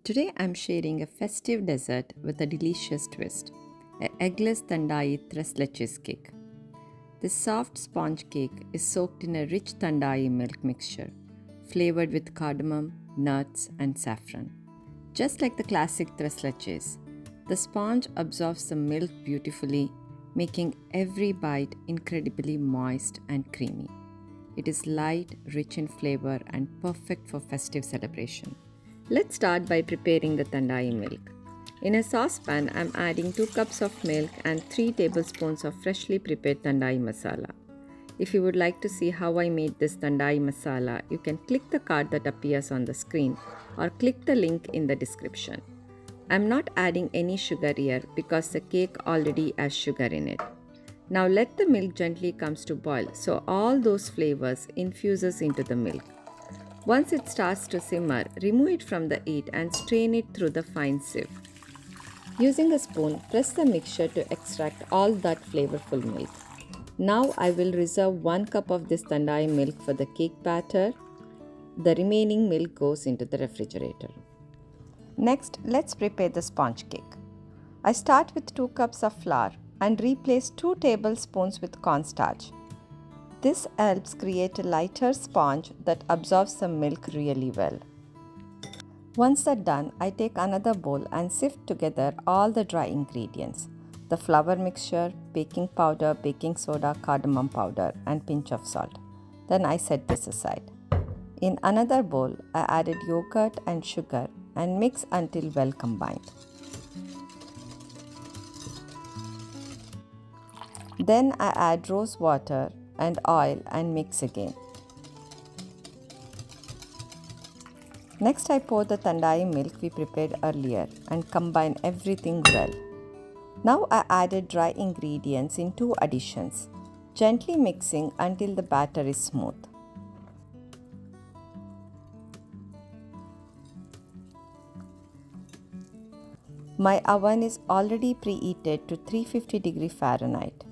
Today I'm sharing a festive dessert with a delicious twist, a eggless Thandai Leches cake. This soft sponge cake is soaked in a rich Thandai milk mixture, flavored with cardamom, nuts, and saffron. Just like the classic tres leches, the sponge absorbs the milk beautifully, making every bite incredibly moist and creamy. It is light, rich in flavor, and perfect for festive celebration. Let's start by preparing the Thandai milk. In a saucepan, I'm adding 2 cups of milk and 3 tablespoons of freshly prepared Thandai Masala. If you would like to see how I made this Thandai Masala, you can click the card that appears on the screen or click the link in the description. I'm not adding any sugar here because the cake already has sugar in it. Now let the milk gently comes to boil so all those flavors infuses into the milk. Once it starts to simmer, remove it from the heat and strain it through the fine sieve. Using a spoon, press the mixture to extract all that flavorful milk. Now I will reserve 1 cup of this Thandai milk for the cake batter. The remaining milk goes into the refrigerator. Next, let's prepare the sponge cake. I start with 2 cups of flour and replace 2 tablespoons with cornstarch. This helps create a lighter sponge that absorbs the milk really well. Once that's done, I take another bowl and sift together all the dry ingredients: the flour mixture, baking powder, baking soda, cardamom powder, and pinch of salt. Then I set this aside. In another bowl, I added yogurt and sugar and mix until well combined. Then I add rose water and oil and mix again. Next, I pour the Thandai milk we prepared earlier and combine everything well. Now I added dry ingredients in 2 additions, gently mixing until the batter is smooth. My oven is already preheated to 350 Fahrenheit.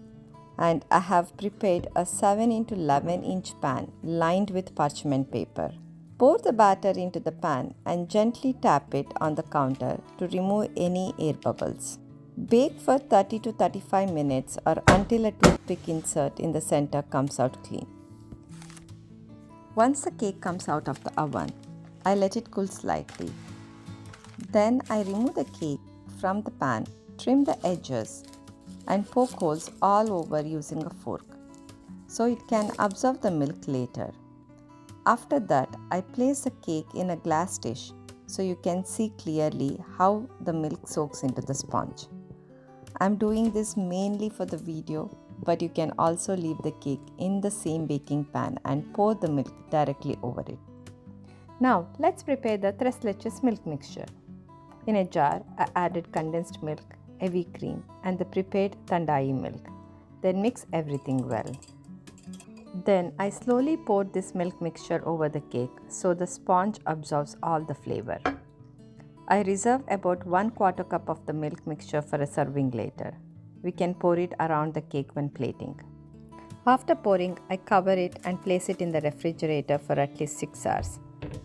And I have prepared a 7 into 11 inch pan lined with parchment paper. Pour the batter into the pan and gently tap it on the counter to remove any air bubbles. Bake for 30 to 35 minutes or until a toothpick insert in the center comes out clean. Once the cake comes out of the oven, I let it cool slightly. Then I remove the cake from the pan, trim the edges, and poke holes all over using a fork so it can absorb the milk later. After that, I place the cake in a glass dish so you can see clearly how the milk soaks into the sponge. I'm doing this mainly for the video, but you can also leave the cake in the same baking pan and pour the milk directly over it. Now let's prepare the tres leches milk mixture. In a jar, I added condensed milk, heavy cream, and the prepared Thandai milk. Then mix everything well. Then I slowly poured this milk mixture over the cake so the sponge absorbs all the flavor. I reserve about 1/4 cup of the milk mixture for a serving later. We can pour it around the cake when plating. After pouring, I cover it and place it in the refrigerator for at least 6 hours.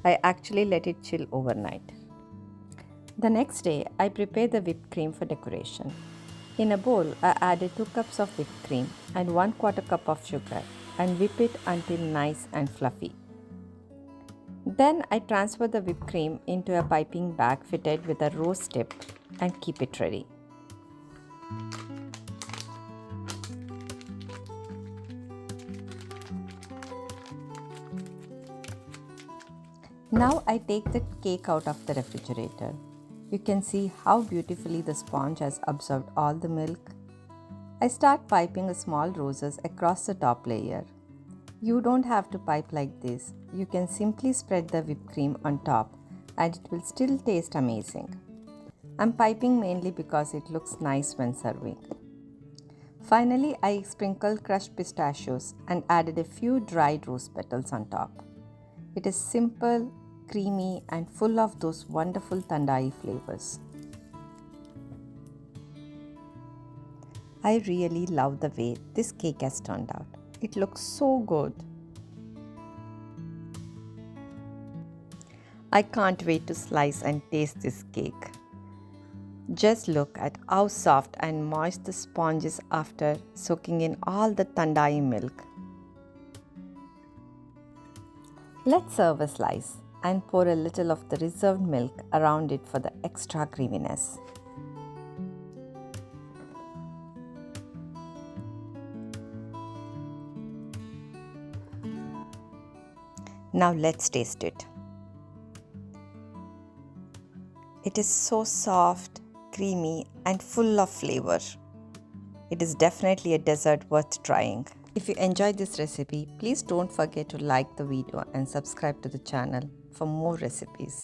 I actually let it chill overnight. The next day, I prepare the whipped cream for decoration. In a bowl, I added 2 cups of whipped cream and 1/4 cup of sugar and whip it until nice and fluffy. Then I transfer the whipped cream into a piping bag fitted with a rose tip and keep it ready. Now I take the cake out of the refrigerator. You can see how beautifully the sponge has absorbed all the milk. I start piping small roses across the top layer. You don't have to pipe like this. You can simply spread the whipped cream on top and it will still taste amazing. I'm piping mainly because it looks nice when serving. Finally, I sprinkled crushed pistachios and added a few dried rose petals on top. It is simple, creamy, and full of those wonderful Thandai flavors. I really love the way this cake has turned out. It looks so good. I can't wait to slice and taste this cake. Just look at how soft and moist the sponge is after soaking in all the Thandai milk. Let's serve a slice and pour a little of the reserved milk around it for the extra creaminess. Now let's taste it. It is so soft, creamy, and full of flavor. It is definitely a dessert worth trying. If you enjoyed this recipe, please don't forget to like the video and subscribe to the channel for more recipes.